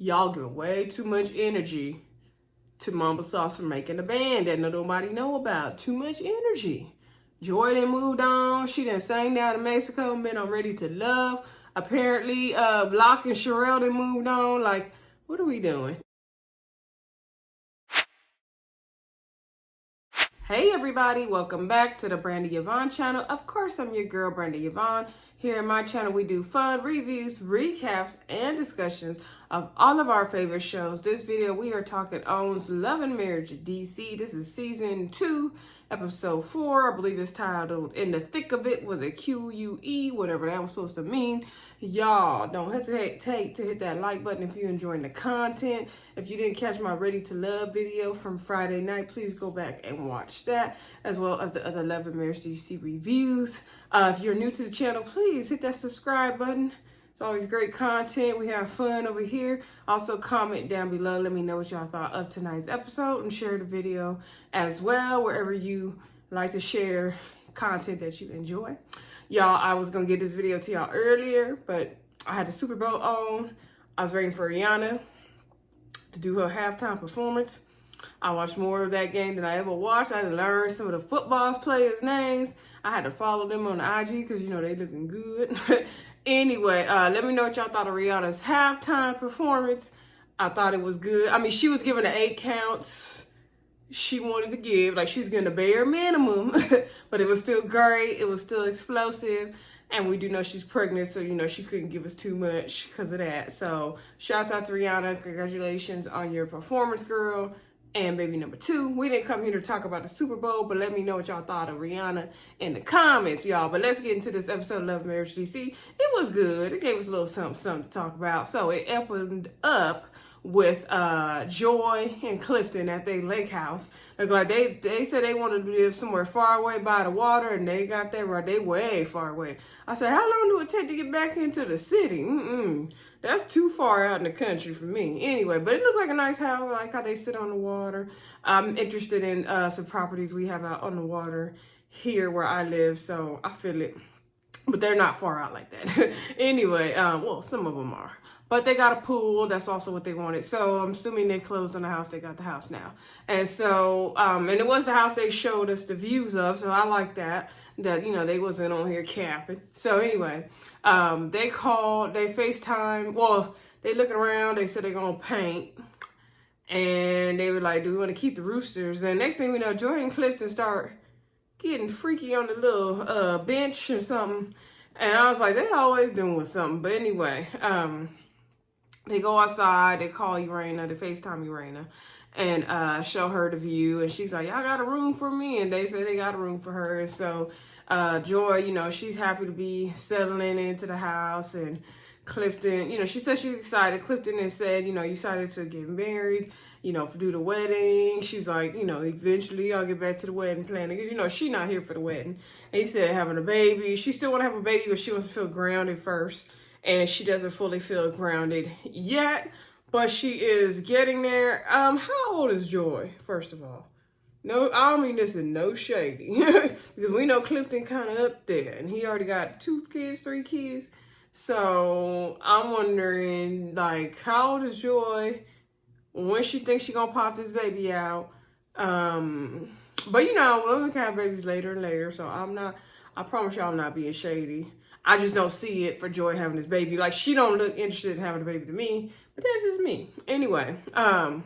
Y'all give way too much energy to Mambo Sauce for making a band that nobody know about. Too much energy. Joi done moved on. She done sang down to Mexico and been on Ready to Love. Apparently, Bloc and Sharell done moved on. Like, what are we doing? Hey everybody, welcome back to the Brandy Yvonne channel. Of course, I'm your girl, Brandy Yvonne. Here in my channel, we do fun reviews, recaps, and discussions of all of our favorite shows. This video, we are talking Own's Love and Marriage DC. This is season 2, episode 4. I believe it's titled In the Thique of It with a QUE, whatever that was supposed to mean. Y'all, don't hesitate to hit that like button if you're enjoying the content. If you didn't catch my Ready to Love video from Friday night, please go back and watch that, as well as the other Love and Marriage DC reviews. If you're new to the channel, please hit that subscribe button. It's always great content. We have fun over here. Also, comment down below. Let me know what y'all thought of tonight's episode and share the video as well, wherever you like to share content that you enjoy. Y'all, I was going to get this video to y'all earlier, but I had the Super Bowl on. I was waiting for Eraina to do her halftime performance. I watched more of that game than I ever watched. I had to learn some of the football players' names. I had to follow them on the IG because, you know, they looking good. Anyway, let me know what y'all thought of Rihanna's halftime performance. I thought it was good. I mean, she was given the 8 counts she wanted to give. Like, she's getting the bare minimum. But it was still great. It was still explosive. And we do know she's pregnant, so, you know, she couldn't give us too much because of that. So, shout out to Rihanna. Congratulations on your performance, girl. And baby number 2, we didn't come here to talk about the Super Bowl, but let me know what y'all thought of Rihanna in the comments, y'all. But let's get into this episode of Love and Marriage DC. It was good. It gave us a little something to talk about. So it opened up with Joi and Clifton at their lake house. Like they said they wanted to live somewhere far away by the water, and they got there right. They way far away. I said, how long do it take to get back into the city? That's too far out in the country for me. Anyway, but it looked like a nice house. I like how they sit on the water. I'm interested in some properties we have out on the water here where I live, so I feel it. But they're not far out like that. Anyway, well, some of them are. But they got a pool. That's also what they wanted. So I'm assuming they closed on the house. They got the house now. And so, and it was the house they showed us the views of. So I like that, you know, they wasn't on here capping. So anyway, they called, they FaceTime. Well, they looking around. They said they're going to paint. And they were like, do we want to keep the roosters? And next thing we know, Joi and Clifton start getting freaky on the little bench or something. And I was like, they always doing something. But anyway, they go outside, they call Eraina, they FaceTime Eraina, and show her the view. And she's like, y'all got a room for me? And they say they got a room for her. And so Joi, you know, she's happy to be settling into the house. And Clifton, you know, she said she's excited. Clifton has said, you know, you decided to get married, you know, do the wedding. She's like, you know, eventually I'll get back to the wedding planning. You know, she's not here for the wedding. And he said having a baby. She still want to have a baby, but she wants to feel grounded first. And she doesn't fully feel grounded yet, but she is getting there. How old is Joi, first of all? No, I don't mean this is no shady. Because we know Clifton kind of up there. And he already got 2 kids, 3 kids. So I'm wondering, like, how old is Joi? When she thinks she gonna pop this baby out. But you know, women can have babies later and later. So I promise y'all I'm not being shady. I just don't see it for Joi having this baby. Like, she don't look interested in having a baby to me, but that's just me. Anyway, all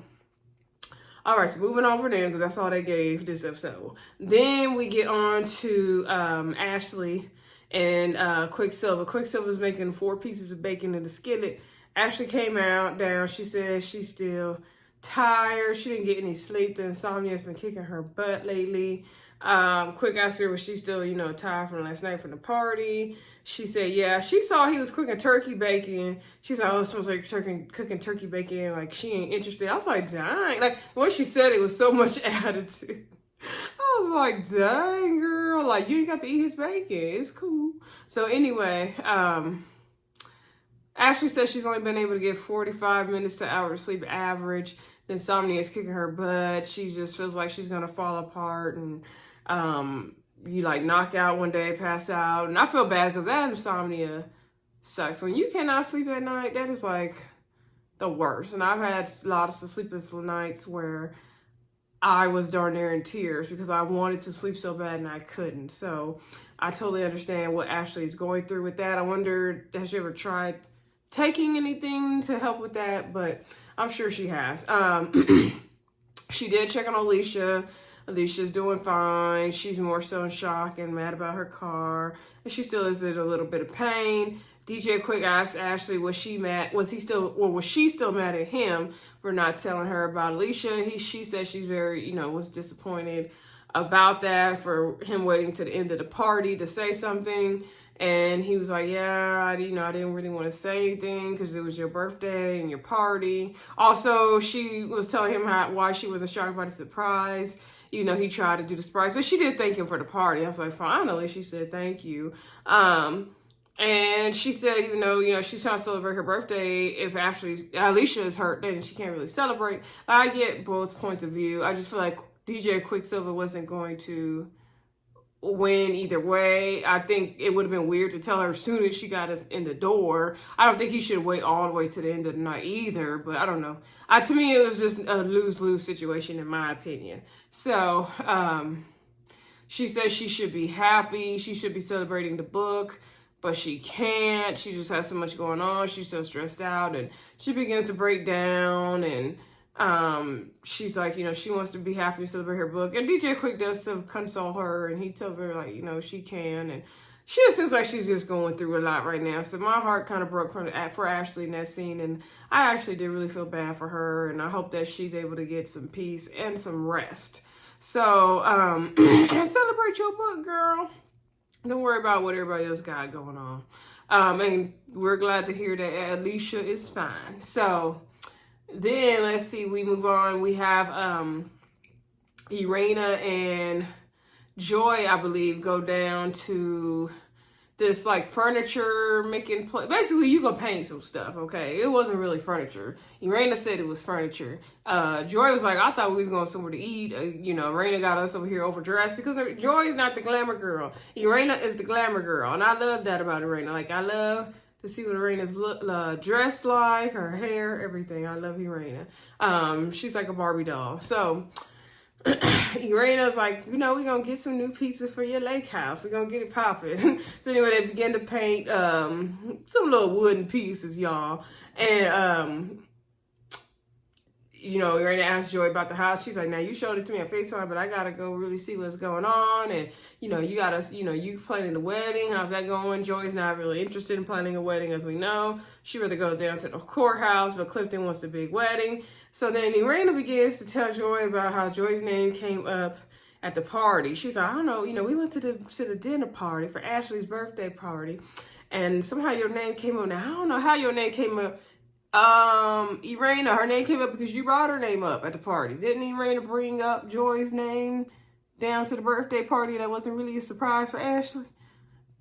right, so moving on for them, because that's all they gave this episode. Then we get on to Ashley and Quicksilver. Quicksilver's making 4 pieces of bacon in the skillet. Ashley came down. She said she's still tired. She didn't get any sleep. The insomnia has been kicking her butt lately. Quick asked her, was she still, you know, tired from last night from the party? She said, yeah. She saw he was cooking turkey bacon. She's like, oh, it smells like cooking turkey bacon. Like, she ain't interested. I was like, dang. Like, when she said it was so much attitude. I was like, dang, girl. Like, you ain't got to eat his bacon. It's cool. So anyway, Ashley says she's only been able to get 45 minutes to an hour of sleep average. The insomnia is kicking her butt. She just feels like she's going to fall apart. And you like knock out one day, pass out. And I feel bad because that insomnia sucks. When you cannot sleep at night, that is like the worst. And I've had lots of sleepless nights where I was darn near in tears because I wanted to sleep so bad and I couldn't. So I totally understand what Ashley is going through with that. I wonder, has she ever tried taking anything to help with that? But I'm sure she has. She did check on Alicia. Alicia's doing fine. She's more so in shock and mad about her car. And she still is in a little bit of pain. DJ Quick asked Ashley, was she still mad at him for not telling her about Alicia? She said she's very, was disappointed about that, for him waiting to the end of the party to say something. And he was like, yeah, I didn't really want to say anything because it was your birthday and your party. Also, she was telling him why she wasn't shocked by the surprise. He tried to do the surprise, but she did thank him for the party. I was like, finally, she said thank you. And she said, even though, she's trying to celebrate her birthday, if Alicia is hurt, then she can't really celebrate. I get both points of view. I just feel like DJ Quicksilver wasn't going to win either way. I think it would have been weird to tell her as soon as she got in the door. I don't think he should wait all the way to the end of the night either, but I don't know. To me, it was just a lose-lose situation in my opinion. So, she says she should be happy. She should be celebrating the book, but she can't. She just has so much going on. She's so stressed out, and she begins to break down, and she's like, she wants to be happy to celebrate her book. And DJ Quick does to console her, and he tells her, like, she can. And she just seems like she's just going through a lot right now. So my heart kind of broke for Ashley in that scene. And I actually did really feel bad for her. And I hope that she's able to get some peace and some rest. So, and celebrate your book, girl. Don't worry about what everybody else got going on. And we're glad to hear that Alicia is fine. So then let's see, we move on. We have Eraina and Joy, I believe, go down to this like furniture making place. Basically, you gonna paint some stuff, okay? It wasn't really furniture. Eraina said it was furniture. Joy was like, I thought we was going somewhere to eat. Eraina got us over here overdressed because Joy is not the glamour girl. Eraina is the glamour girl, and I love that about Eraina. Like, I love to see what Eraina's dressed like, her hair, everything. I love Eraina. She's like a Barbie doll. So Eraina's like, we're going to get some new pieces for your lake house. We're going to get it popping. So anyway, they begin to paint some little wooden pieces, y'all. And, Eraina asked Joy about the house. She's like, now you showed it to me on FaceTime, but I got to go really see what's going on. And, you got to, you planning the wedding. How's that going? Joy's not really interested in planning a wedding, as we know. She'd rather go down to the courthouse, but Clifton wants the big wedding. So then Eraina begins to tell Joy about how Joy's name came up at the party. She's like, I don't know, we went to the dinner party for Ashley's birthday party, and somehow your name came up. Now, I don't know how your name came up. Eraina, her name came up because you brought her name up at the party. Didn't Eraina bring up Joy's name down to the birthday party? That wasn't really a surprise for Ashley?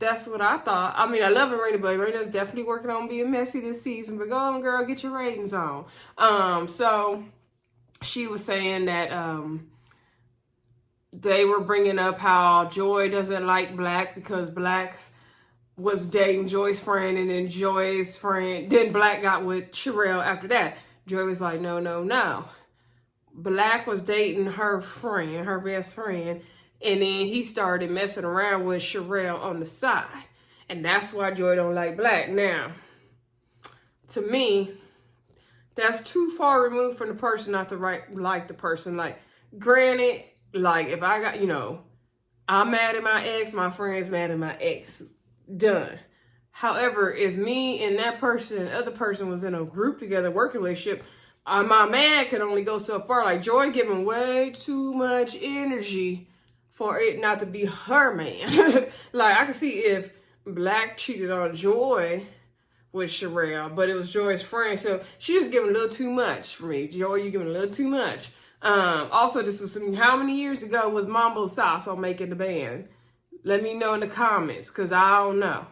That's what I thought. I mean, I love Eraina, but Eraina's definitely working on being messy this season. But go on, girl, get your ratings on. So she was saying that they were bringing up how Joy doesn't like Black because Black was dating Joy's friend, and then then Black got with Sharell after that. Joy was like, no. Black was dating her friend, her best friend, and then he started messing around with Sharell on the side. And that's why Joy don't like Black. Now, to me, that's too far removed from the person not to like the person. Like, granted, like, if I got, I'm mad at my ex, my friend's mad at my ex. Done. However, if me and that person and other person was in a group together, working relationship, my man could only go so far. Like, Joy giving way too much energy for it not to be her man. Like, I could see if Black cheated on Joy with Sharell, but it was Joy's friend. So she just giving a little too much for me. Joy, you giving a little too much. Also, this was how many years ago was Mambo Sauce on Making the Band? Let me know in the comments, because I don't know.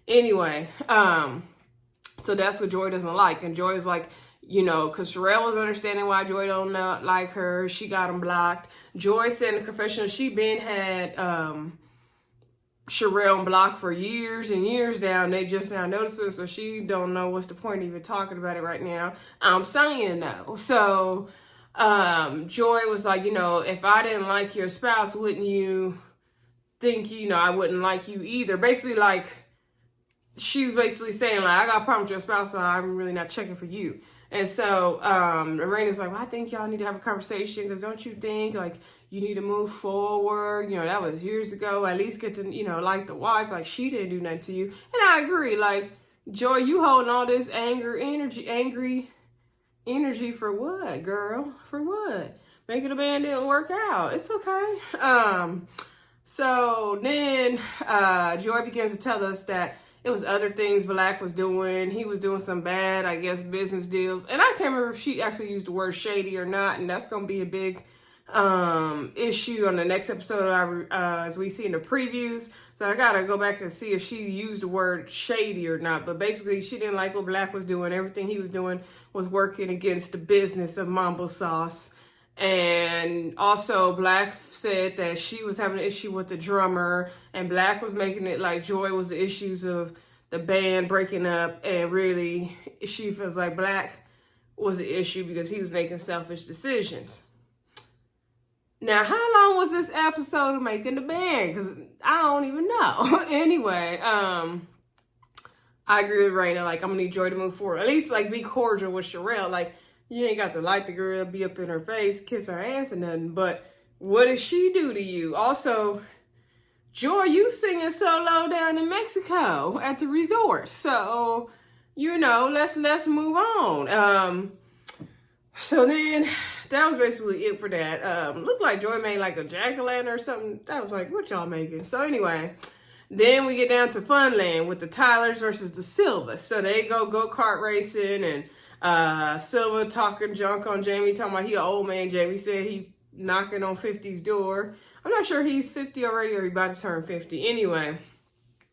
Anyway, so that's what Joy doesn't like. And Joy's like, because Sharell was understanding why Joy don't like her. She got him blocked. Joy said in the confessional she been had Sharell and Bloc for years and years now, and they just now noticing, so she don't know what's the point of even talking about it right now. I'm saying no. So Joi was like, if I didn't like your spouse, wouldn't you think, I wouldn't like you either? Basically, like, she's basically saying, like, I got a problem with your spouse, so I'm really not checking for you. And so Eraina's like, well, I think y'all need to have a conversation, because don't you think, like, you need to move forward? That was years ago. At least get to, like the wife. Like, she didn't do nothing to you. And I agree. Like, Joi, you holding all this angry energy for what, girl? For what? Making a man didn't work out. It's okay. So then Joi begins to tell us that it was other things Black was doing. He was doing some bad, I guess, business deals. And I can't remember if she actually used the word shady or not. And that's going to be a big issue on the next episode as we see in the previews. So I got to go back and see if she used the word shady or not. But basically, she didn't like what Black was doing. Everything he was doing was working against the business of Mambo Sauce. And also Black said that she was having an issue with the drummer, and Black was making it like Joi was the issues of the band breaking up, and really she feels like Black was the issue because he was making selfish decisions. Now, how long was this episode of making the band? Because I don't even know. Anyway, I agree with Eraina. Like, I'm gonna need Joi to move forward. At least, like, be cordial with Sharell. Like, you ain't got to like the girl, be up in her face, kiss her ass or nothing. But what did she do to you? Also, Joi, you singing solo down in Mexico at the resort. So, let's move on. So then that was basically it for that. Looked like Joi made like a jack-o'-lantern or something. I was like, what y'all making? So anyway, then we get down to Funland with the Tylers versus the Silvas. So they go-kart racing, and Silva talking junk on Jamie, talking about he an old man. Jamie said he knocking on 50's door. I'm not sure he's 50 already or he about to turn 50. Anyway,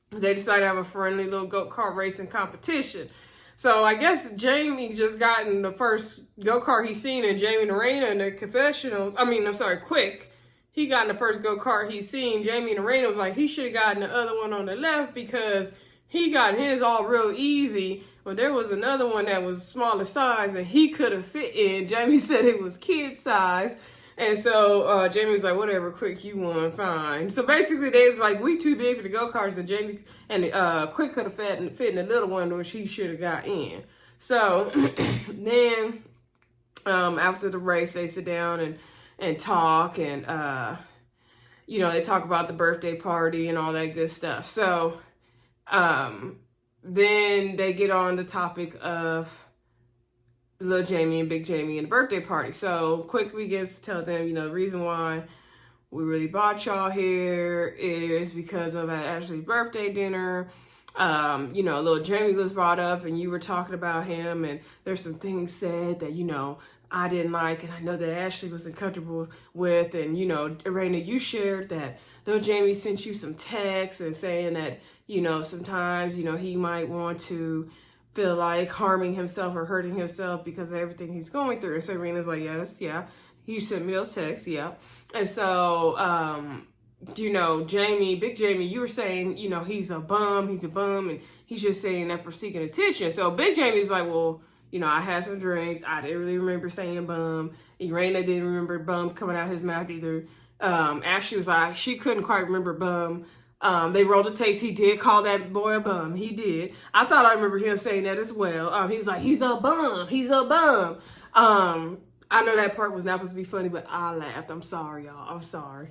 they decided to have a friendly little go-kart racing competition. So I guess Jamie just got in the first go-kart he's seen, and Jamie and Eraina in the confessionals. Quick. He got in the first go-kart he's seen. Jamie and Eraina was like, he should have gotten the other one on the left because he got his all real easy. But there was another one that was smaller size and he could have fit in. Jamie said it was kid size. And so Jamie was like, whatever, Quick, you won, fine. So basically they was like, we too big for the go-karts, and Jamie and Quick could have fit in the little one, which he should have got in. So then after the race, they sit down and talk, and they talk about the birthday party and all that good stuff. So then they get on the topic of Little Jamie and Big Jamie and the birthday party. So Quick begins to tell them, the reason why we really brought y'all here is because of Ashley's birthday dinner. Little Jamie was brought up and you were talking about him, and there's some things said that, I didn't like, and I know that Ashley wasn't comfortable with. And, Eraina, you shared that Little Jamie sent you some texts and saying that, sometimes, he might want to feel like harming himself or hurting himself because of everything he's going through. And so Eraina's like, yes, yeah, he sent me those texts, yeah. And so, Jamie, Big Jamie, you were saying, he's a bum, and he's just saying that for seeking attention. So Big Jamie's like, well, I had some drinks. I didn't really remember saying bum. Eraina didn't remember bum coming out his mouth either. Ashley was like, she couldn't quite remember bum. They rolled the tapes. He did call that boy a bum. He did. I thought I remember him saying that as well. He was like, he's a bum. He's a bum. I know that part was not supposed to be funny, but I laughed. I'm sorry, y'all. I'm sorry.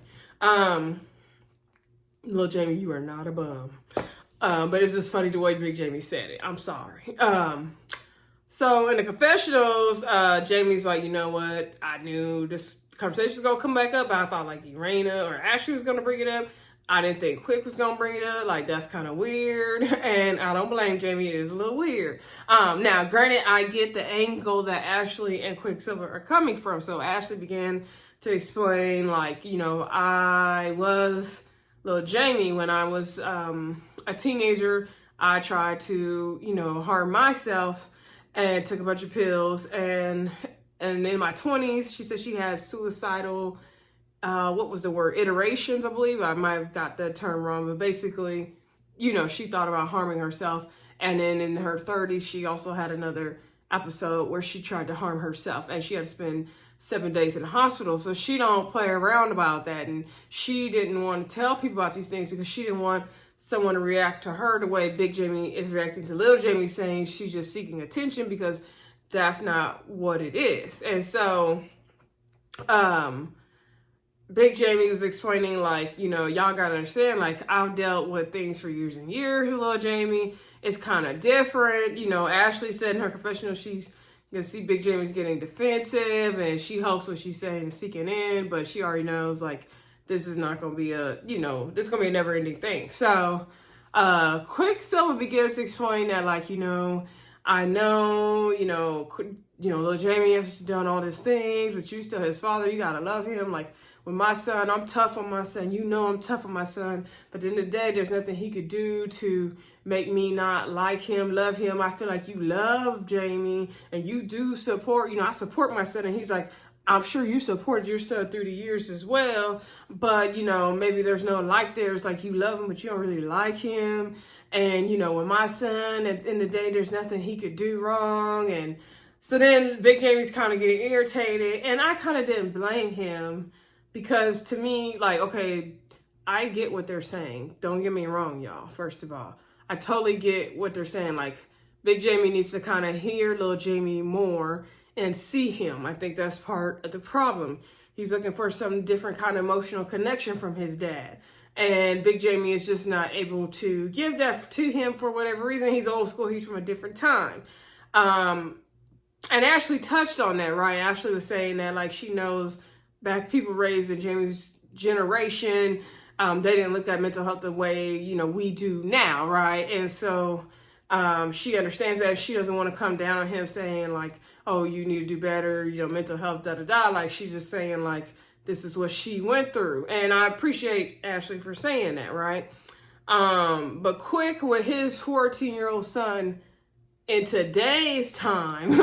Little Jamie, you are not a bum. But it's just funny the way Big Jamie said it. I'm sorry. So in the confessionals, Jamie's like, you know what? I knew this conversation was going to come back up. But I thought like Eraina or Ashley was going to bring it up. I didn't think Quick was going to bring it up. Like, that's kind of weird. And I don't blame Jamie. It is a little weird. Now, granted, I get the angle that Ashley and Quicksilver are coming from. So Ashley began to explain, like, I was Little Jamie when I was a teenager. I tried to, harm myself and took a bunch of pills. And in my 20s, she said she had suicidal what was the word? Iterations, I believe. I might have got that term wrong, but basically, she thought about harming herself. And then in her 30s, she also had another episode where she tried to harm herself, and she had to spend 7 days in the hospital. So she don't play around about that. And she didn't want to tell people about these things because she didn't want someone to react to her the way Big Jamie is reacting to Little Jamie, saying she's just seeking attention, because that's not what it is. And so, Big Jamie was explaining, like, y'all gotta understand, like, I've dealt with things for years and years with Little Jamie. It's kind of different. Ashley said in her confessional she's gonna see Big Jamie's getting defensive, and she hopes what she's saying is seeking in, but she already knows, like, this is not gonna be this is gonna be a never-ending thing. So, Quicksilver begins to explain that, like, I know, Little Jamie has done all these things, but you still his father. You gotta love him. Like, with my son, I'm tough on my son. I'm tough on my son. But at the end of the day, there's nothing he could do to make me not like him, love him. I feel like you love Jamie, and you do support, I support my son. And he's like, I'm sure you supported your son through the years as well. But, maybe there's no like there. It's like you love him, but you don't really like him. And, with my son, at the end of the day, there's nothing he could do wrong. And so then Big Jamie's kind of getting irritated. And I kind of didn't blame him, because to me, like, okay, I get what they're saying. Don't get me wrong, y'all. First of all, I totally get what they're saying. Like, Big Jamie needs to kind of hear Little Jamie more and see him. I think that's part of the problem. He's looking for some different kind of emotional connection from his dad. And Big Jamie is just not able to give that to him for whatever reason. He's old school. He's from a different time. And Ashley touched on that, right? Ashley was saying that, like, she knows back people raised in Jamie's generation, they didn't look at mental health the way, we do now, right? And so she understands that. She doesn't want to come down on him saying, like, oh, you need to do better, mental health, da-da-da. Like, she's just saying, like, this is what she went through. And I appreciate Ashley for saying that, right? But Quick, with his 14-year-old son in today's time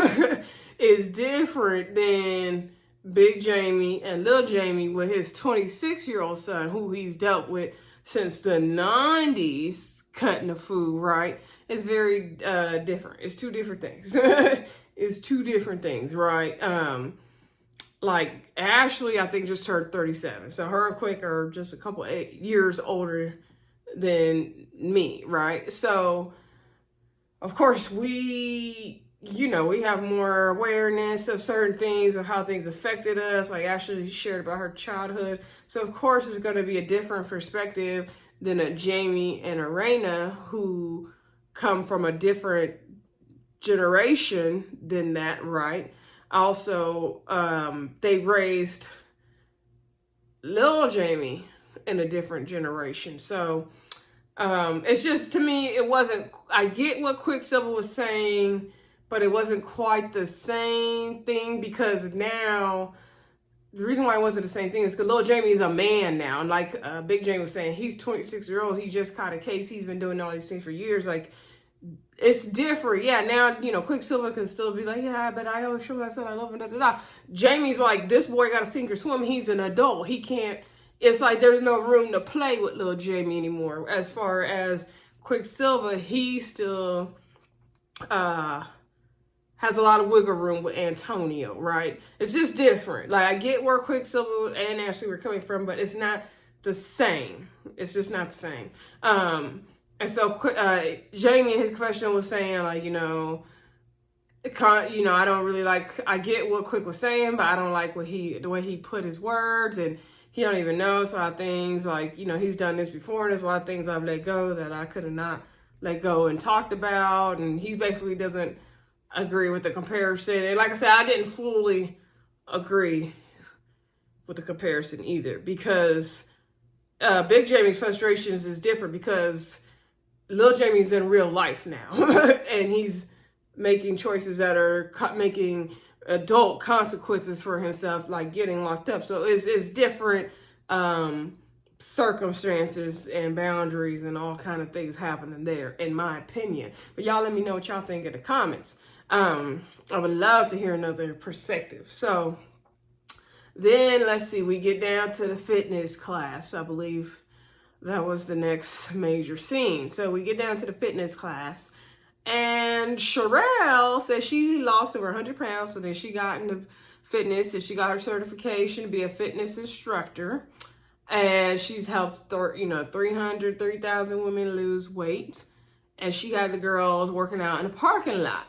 is different than Big Jamie and Little Jamie with his 26-year-old son, who he's dealt with since the 90s, cutting the food, right? It's very different. It's two different things. It's two different things, right? Like, Ashley, I think, just turned 37. So her and Quick are just a couple 8 years older than me, right? So, of course, we have more awareness of certain things, of how things affected us. Like, Ashley shared about her childhood. So, of course, it's going to be a different perspective than a Jamie and Eraina, who come from a different generation than that, right? Also, they raised Little Jamie in a different generation. So, it's just, to me, it wasn't, I get what Quicksilver was saying, but it wasn't quite the same thing, because now, the reason why it wasn't the same thing is because Little Jamie is a man now. And like Big Jamie was saying, he's 26-year-old. He just caught a case. He's been doing all these things for years. Like, it's different. Yeah, now, Quicksilver can still be like, yeah, but I always show my son I love him, da-da-da. Jamie's like, this boy got to sink or swim. He's an adult. He can't, it's like there's no room to play with Little Jamie anymore. As far as Quicksilver, he still has a lot of wiggle room with Antonio, right? It's just different. Like, I get where Quicksilver and Ashley were coming from, but it's not the same. It's just not the same. And so Jamie in his question was saying, like, I don't really like, I get what Quick was saying, but I don't like the way he put his words, and he don't even know. So a lot of things, like, he's done this before, and there's a lot of things I've let go that I could have not let go and talked about, and he basically doesn't agree with the comparison. And like I said, I didn't fully agree with the comparison either, because Big Jamie's frustrations is different, because Lil Jamie's in real life now and he's making choices that are making adult consequences for himself, like getting locked up. So it's different circumstances and boundaries and all kind of things happening there, in my opinion. But y'all let me know what y'all think in the comments. I would love to hear another perspective. So Then, let's see, we get down to the fitness class. I believe that was the next major scene. So we get down to the fitness class. And Sharell said she lost over 100 pounds. So then she got into fitness and she got her certification to be a fitness instructor. And she's helped, 3,000 women lose weight. And she had the girls working out in the parking lot.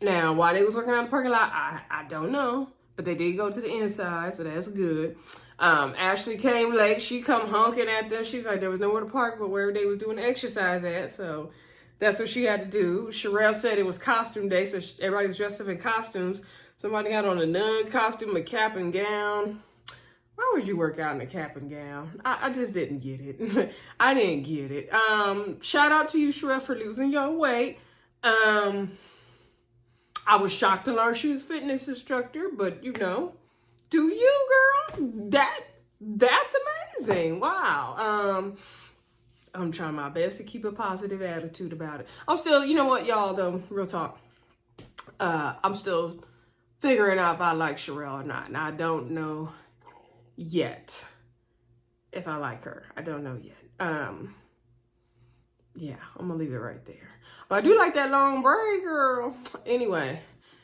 Now, why they was working out in the parking lot, I don't know. But they did go to the inside, so that's good. Ashley came late. She come honking at them. She's like, there was nowhere to park but where they was doing the exercise at. So that's what she had to do. Sharell said it was costume day, so everybody was dressed up in costumes. Somebody had on a nun costume, a cap and gown. Why would you work out in a cap and gown? I just didn't get it. I didn't get it. Shout out to you, Sharell, for losing your weight. I was shocked to learn she was a fitness instructor, but do you, girl? That's amazing. Wow. I'm trying my best to keep a positive attitude about it. I'm still, you know what, y'all, though, real talk. I'm still figuring out if I like Sharell or not. And I don't know yet if I like her. I don't know yet. Yeah, I'm gonna leave it right there. But I do like that long braid, girl. Anyway,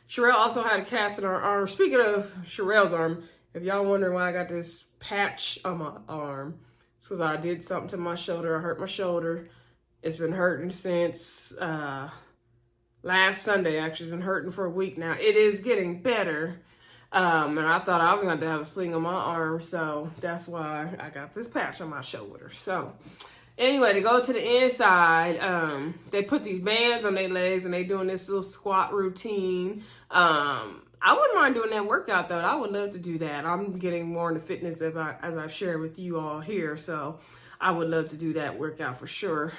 Sharell also had a cast in her arm. Speaking of Sharell's arm, if y'all wondering why I got this patch on my arm, it's because I did something to my shoulder. I hurt my shoulder. It's been hurting since last Sunday. Actually, it's been hurting for a week now. It is getting better. And I thought I was going to have a sling on my arm, so that's why I got this patch on my shoulder. So anyway, to go to the inside, they put these bands on their legs and they doing this little squat routine. I wouldn't mind doing that workout though. I would love to do that. I'm getting more into fitness as I've shared with you all here. So I would love to do that workout for sure.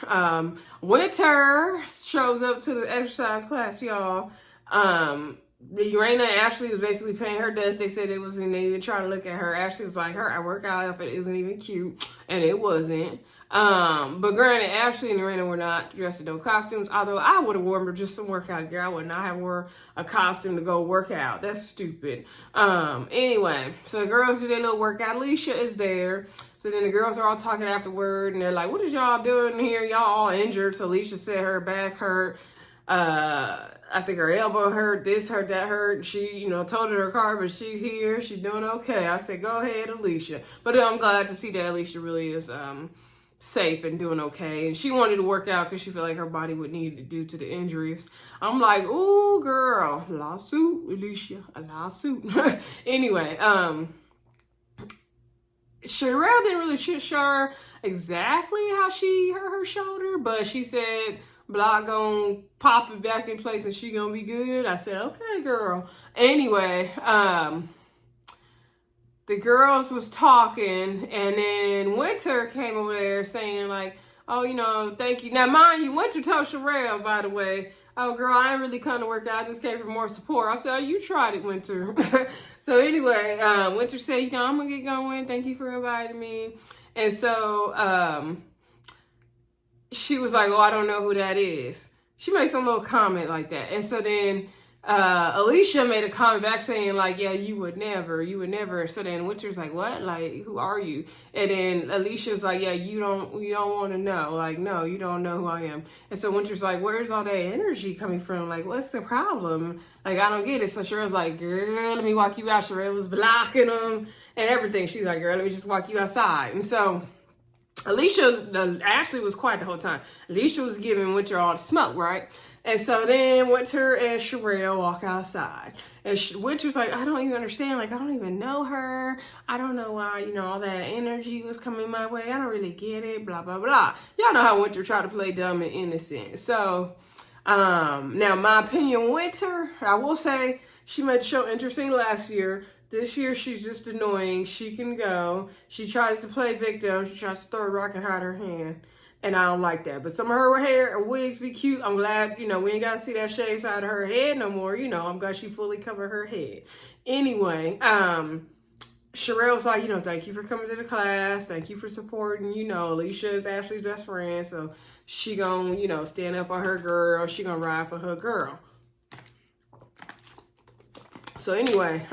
Winter shows up to the exercise class, y'all. Eraina and Ashley was basically paying her dust. They said it wasn't even trying to look at her. Ashley was like, her workout outfit isn't even cute. And it wasn't. But granted, Ashley and Eraina were not dressed in no costumes. Although I would have worn just some workout gear. I would not have worn a costume to go work out. That's stupid. Anyway, so the girls do their little workout. Alicia is there. So then the girls are all talking afterward. And they're like, what is y'all doing here? Y'all all injured. So Alicia said her back hurt. I think her elbow hurt, this hurt, that hurt. She, told her car, but she's here. She's doing okay. I said, go ahead, Alicia. But I'm glad to see that Alicia really is safe and doing okay. And she wanted to work out because she felt like her body would need it due to the injuries. I'm like, ooh, girl, lawsuit, Alicia, a lawsuit. Anyway, Sharell didn't really show exactly how she hurt her shoulder, but she said Bloc gonna pop it back in place and she gonna be good. I said, okay, girl. Anyway, the girls was talking and then Winter came over there saying like, oh, thank you. Now, mind you, Winter told Sharell, by the way, oh, girl, I ain't really come to work out. I just came for more support. I said, oh, you tried it, Winter. So anyway, Winter said, I'm gonna get going. Thank you for inviting me. And so, she was like, oh, I don't know who that is. She made some little comment like that. And so then Alicia made a comment back saying like, yeah, you would never. So then Winter's like, what? Like, who are you? And then Alicia's like, yeah, you don't want to know. Like, no, you don't know who I am. And so Winter's like, where's all that energy coming from? Like, what's the problem? Like, I don't get it. So Sharell's like, girl, let me walk you out. Sharell was blocking them and everything. She's like, girl, let me just walk you outside. And so Ashley was quiet the whole time. Alicia was giving Winter all the smoke, right? And so then Winter and Sharell walk outside. And Winter's like, I don't even understand. Like, I don't even know her. I don't know why, all that energy was coming my way. I don't really get it, blah, blah, blah. Y'all know how Winter tried to play dumb and innocent. So, now my opinion, Winter, I will say she made the show interesting last year. This year, she's just annoying. She can go. She tries to play victim. She tries to throw a rock and hide her hand. And I don't like that. But some of her hair or wigs be cute. I'm glad, we ain't got to see that shaved side of her head no more. I'm glad she fully covered her head. Anyway, Sharell's like, thank you for coming to the class. Thank you for supporting. Alicia is Ashley's best friend. So she gonna, stand up for her girl. She gonna ride for her girl. So anyway,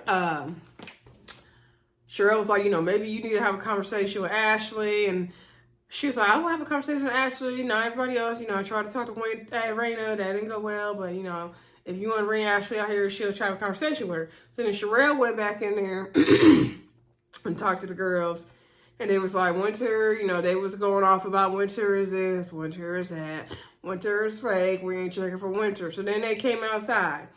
Sharell was like, maybe you need to have a conversation with Ashley. And she was like, I will have a conversation with Ashley. Everybody else, I tried to talk to Eraina. That didn't go well. But, if you want to bring Ashley out here, she'll try to have a conversation with her. So then Sharell went back in there and talked to the girls. And it was like, Winter, they was going off about Winter is this, Winter is that. Winter is fake. We ain't checking for Winter. So then they came outside.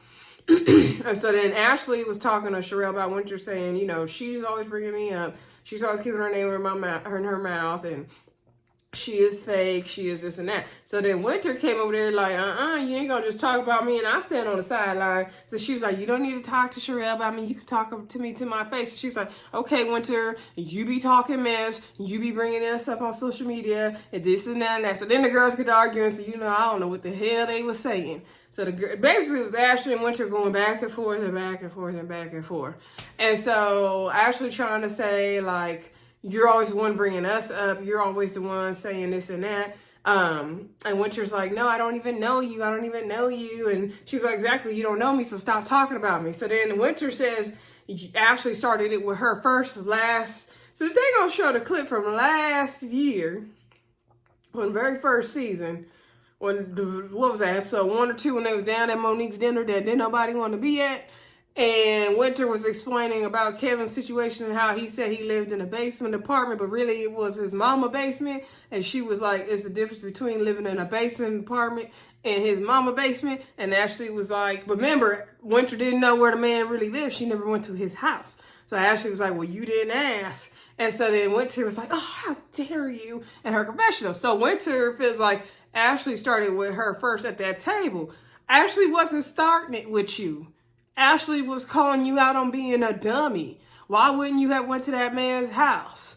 And so then Ashley was talking to Sharell about Winter, saying, she's always bringing me up. She's always keeping her name in her mouth, and she is fake. She is this and that. So then Winter came over there like, you ain't gonna just talk about me and I stand on the sideline. So she was like, you don't need to talk to Sharell about me. You can talk to me to my face. She's like, okay, Winter, you be talking mess. You be bringing this up on social media and this and that and that. So then the girls get to arguing. So, I don't know what the hell they was saying. So basically it was Ashley and Winter going back and forth and back and forth and back and forth. And so Ashley trying to say like, you're always the one bringing us up. You're always the one saying this and that. And Winter's like, no, I don't even know you. I don't even know you. And she's like, exactly, you don't know me, so stop talking about me. So then Winter says, Ashley started it with her so they're going to show the clip from last year, on the very first season, what was that, episode 1 or 2, when they was down at Monique's dinner that didn't nobody want to be at. And Winter was explaining about Kevin's situation and how he said he lived in a basement apartment, but really it was his mama basement. And she was like, it's the difference between living in a basement apartment and his mama basement. And Ashley was like, but remember, Winter didn't know where the man really lived. She never went to his house. So Ashley was like, well, you didn't ask. And so then Winter was like, oh, how dare you? And her confessional. So Winter feels like Ashley started with her first at that table. Ashley wasn't starting it with you. Ashley was calling you out on being a dummy. Why wouldn't you have went to that man's house?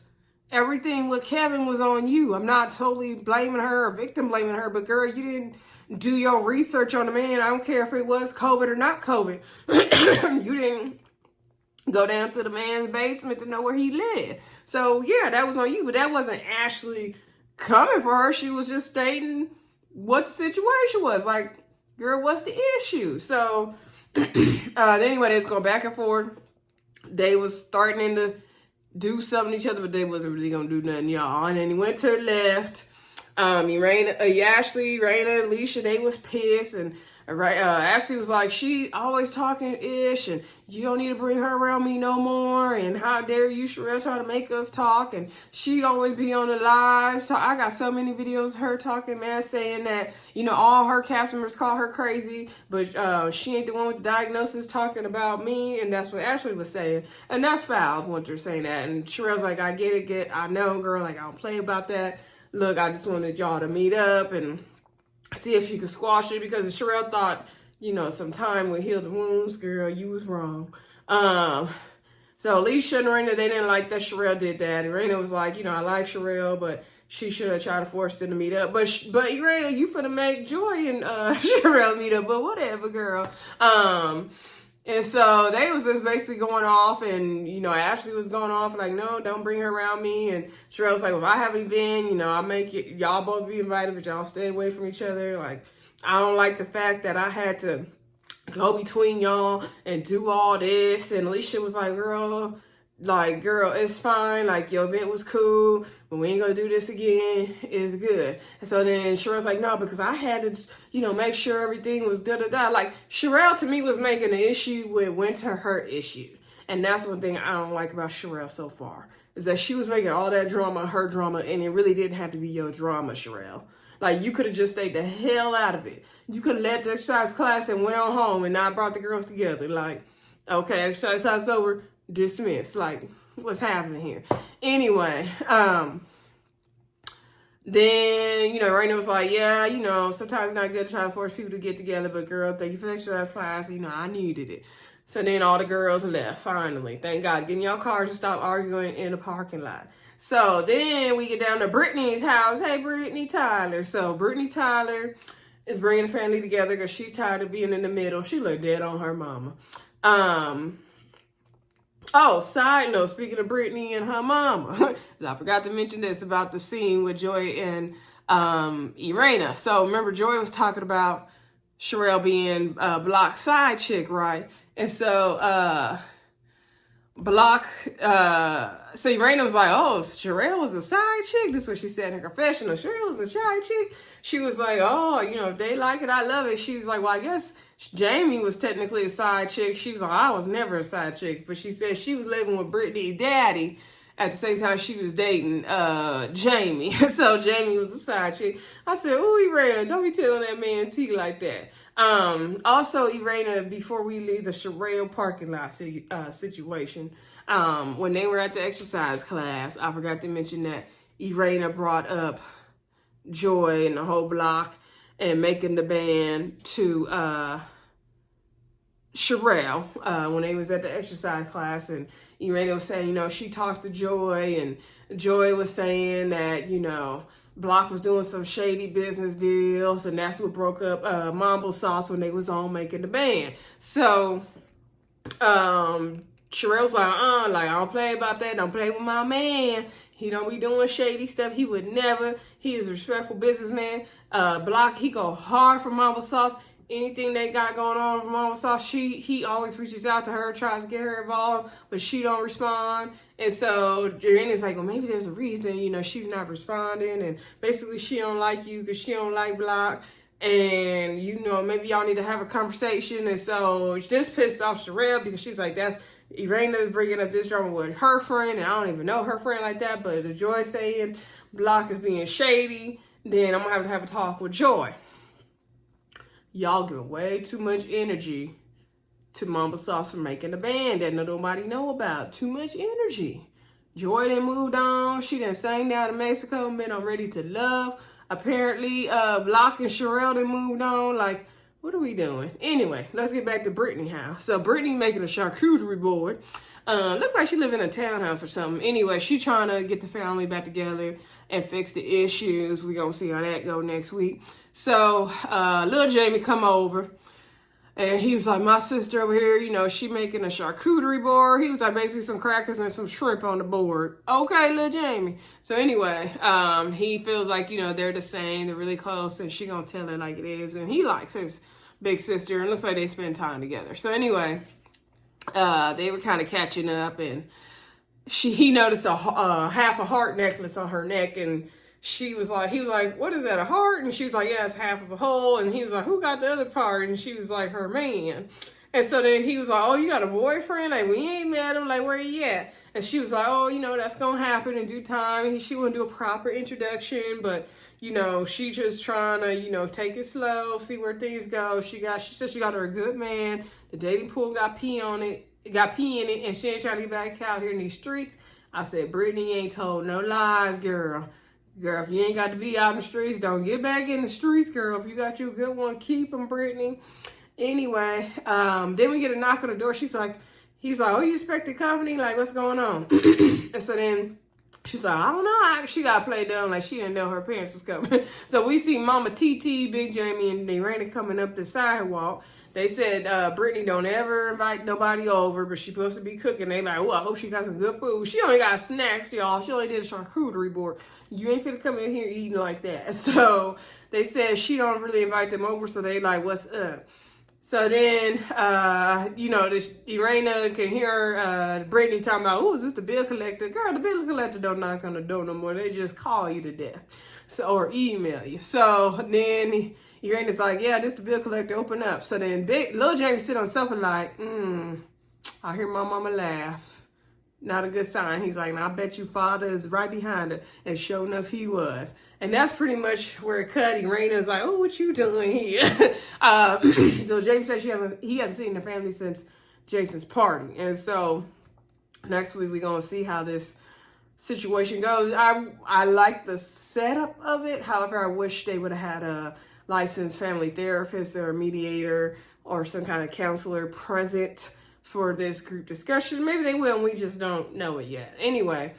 Everything with Kevin was on you. I'm not totally blaming her or victim blaming her, but girl, you didn't do your research on the man. I don't care if it was COVID or not COVID. You didn't go down to the man's basement to know where he lived. So yeah, that was on you, but that wasn't Ashley coming for her. She was just stating what the situation was. Like, girl, what's the issue? So anyway, they was going back and forth. They was starting to do something to each other, but they wasn't really gonna do nothing, y'all. And then he went to the left. Ashley, Eraina, Alicia, they was pissed, and Ashley was like, she always talking ish, and you don't need to bring her around me no more, and how dare you, Sharell, try to make us talk, and she always be on the live. So I got so many videos of her talking, man, saying that, all her cast members call her crazy, but she ain't the one with the diagnosis talking about me, and that's what Ashley was saying. And that's foul, Winter saying that. And Sharell's like, I get it, I know, girl, like, I don't play about that. Look, I just wanted y'all to meet up and see if you could squash it, because Sharell thought, some time would heal the wounds. Girl, you was wrong. So Alicia and Eraina, they didn't like that Sharell did that. Eraina was like, I like Sharell, but she should have tried to force them to meet up. But Eraina, you finna make Joi and Sharell meet up, but whatever, girl. And so they was just basically going off, and, Ashley was going off like, no, don't bring her around me. And Sharell was like, well, if I have an event, I'll make it, y'all both be invited, but y'all stay away from each other. Like, I don't like the fact that I had to go between y'all and do all this. And Alicia was like, girl, it's fine. Like, your event was cool, but we ain't gonna do this again. It's good. And so then Sharell's like, no, because I had to, make sure everything was da-da-da. Like, Sharell, to me, was making an issue with Winter her issue. And that's one thing I don't like about Sharell so far, is that she was making all that drama her drama, and it really didn't have to be your drama, Sharell. Like, you could have just stayed the hell out of it. You could have left the exercise class and went on home and not brought the girls together. Like, okay, exercise class over, dismissed. Like, what's happening here? Anyway, then, Eraina was like, yeah, sometimes it's not good to try to force people to get together, but girl, thank you for the exercise class. I needed it. So then all the girls left, finally. Thank God. Get in your cars and stop arguing in the parking lot. So then we get down to Brittany's house. Hey, Brittany Tyler. So Brittany Tyler is bringing the family together because she's tired of being in the middle. She looked dead on her mama. Oh, side note, speaking of Brittany and her mama, I forgot to mention this about the scene with Joi and Eraina. So remember, Joi was talking about Sharell being Bloc's side chick, right? And so Bloc, so Eraina was like, oh, Sharell was a side chick. This is what she said in her confessional. Sharell was a side chick. She was like, oh, if they like it, I love it. She was like, well, I guess Jamie was technically a side chick. She was like, I was never a side chick. But she said she was living with Brittany's daddy at the same time she was dating Jamie. So Jamie was a side chick. I said, ooh, Eraina, don't be telling that man T like that. Also, Eraina, before we leave the Sharell parking lot situation, when they were at the exercise class, I forgot to mention that Eraina brought up Joi and the whole block and making the band to Sharell when they was at the exercise class. And Eraina was saying, she talked to Joi, and Joi was saying that, Block was doing some shady business deals, and that's what broke up Mambo Sauce when they was on making the band. So Sharell's like, I don't play about that. Don't play with my man. He don't be doing shady stuff. He would never. He is a respectful businessman. Block, he go hard for Mambo Sauce. Anything they got going on with Mambo Sauce, he always reaches out to her, tries to get her involved, but she don't respond. And so Eraina's like, well, maybe there's a reason, she's not responding, and basically she don't like you because she don't like Block, and maybe y'all need to have a conversation. And so this pissed off Sharell because she's like, that's Eraina's bringing up this drama with her friend, and I don't even know her friend like that, but the Joi saying Block is being shady, then I'm gonna have to have a talk with Joi. Y'all give way too much energy to Mambo Sauce for making a band that nobody know about. Too much energy. Joi done moved on. She done sang down to Mexico, been on Ready to Love. Apparently, Block and Sharell done moved on. Like, what are we doing? Anyway, let's get back to Brittany house. So Brittany making a charcuterie board. Look like she live in a townhouse or something. Anyway, she trying to get the family back together and fix the issues. We gonna see how that go next week. So little Jamie come over, and he was like, my sister over here, she making a charcuterie board. He was like, basically some crackers and some shrimp on the board. Okay, little Jamie. So anyway, he feels like, they're the same, they're really close, and she gonna tell it like it is. And he likes his big sister, and looks like they spend time together. So anyway, they were kind of catching up, and he noticed a half a heart necklace on her neck, and he was like, what is that, a heart? And she was like, yeah, it's half of a hole. And he was like, who got the other part? And she was like, her man. And so then he was like, oh, you got a boyfriend? Like, we ain't met him. Like, where he at? And she was like, oh, that's going to happen in due time. She wouldn't do a proper introduction, but, she just trying to, take it slow, see where things go. She said she got her a good man. The dating pool got pee in it, and she ain't trying to get back out here in these streets. I said, Brittany ain't told no lies, girl. Girl, if you ain't got to be out in the streets, don't get back in the streets, girl. If you got you a good one, keep them, Brittany. Anyway, then we get a knock on the door. He's like, oh, you expected company? Like, what's going on? And so then she's like, I don't know. She got played down like she didn't know her parents was coming. So we see Mama TT, Big Jamie, and Eraina coming up the sidewalk. They said, Brittany don't ever invite nobody over, but she's supposed to be cooking. They like, well, I hope she got some good food. She only got snacks, y'all. She only did a charcuterie board. You ain't finna come in here eating like that. So they said she don't really invite them over, so they like, what's up? So then, this Eraina can hear Brittany talking about, oh, is this the bill collector? Girl, the bill collector don't knock on the door no more. They just call you to death, or email you. So then Eraina's like, yeah, this the bill collector, open up. So then little Jamie sit on the sofa like, I hear my mama laugh. Not a good sign. He's like, I bet you father is right behind her. And sure enough, he was. And that's pretty much where it cut. Eraina's like, oh, what you doing here? So Jamie said he hasn't seen the family since Jason's party. And so next week, we're going to see how this situation goes. I like the setup of it. However, I wish they would have had a licensed family therapist or a mediator or some kind of counselor present for this group discussion. Maybe they will, and we just don't know it yet. Anyway,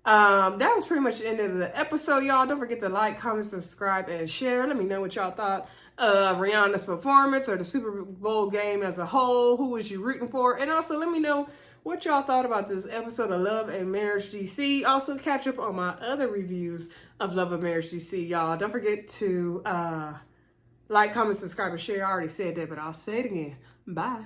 that was pretty much the end of the episode, y'all. Don't forget to like, comment, subscribe, and share. Let me know what y'all thought of Rihanna's performance or the Super Bowl game as a whole. Who was you rooting for? And also let me know what y'all thought about this episode of Love and Marriage DC. Also catch up on my other reviews of Love and Marriage DC, y'all. Don't forget to like, comment, subscribe, and share. I already said that, but I'll say it again. Bye.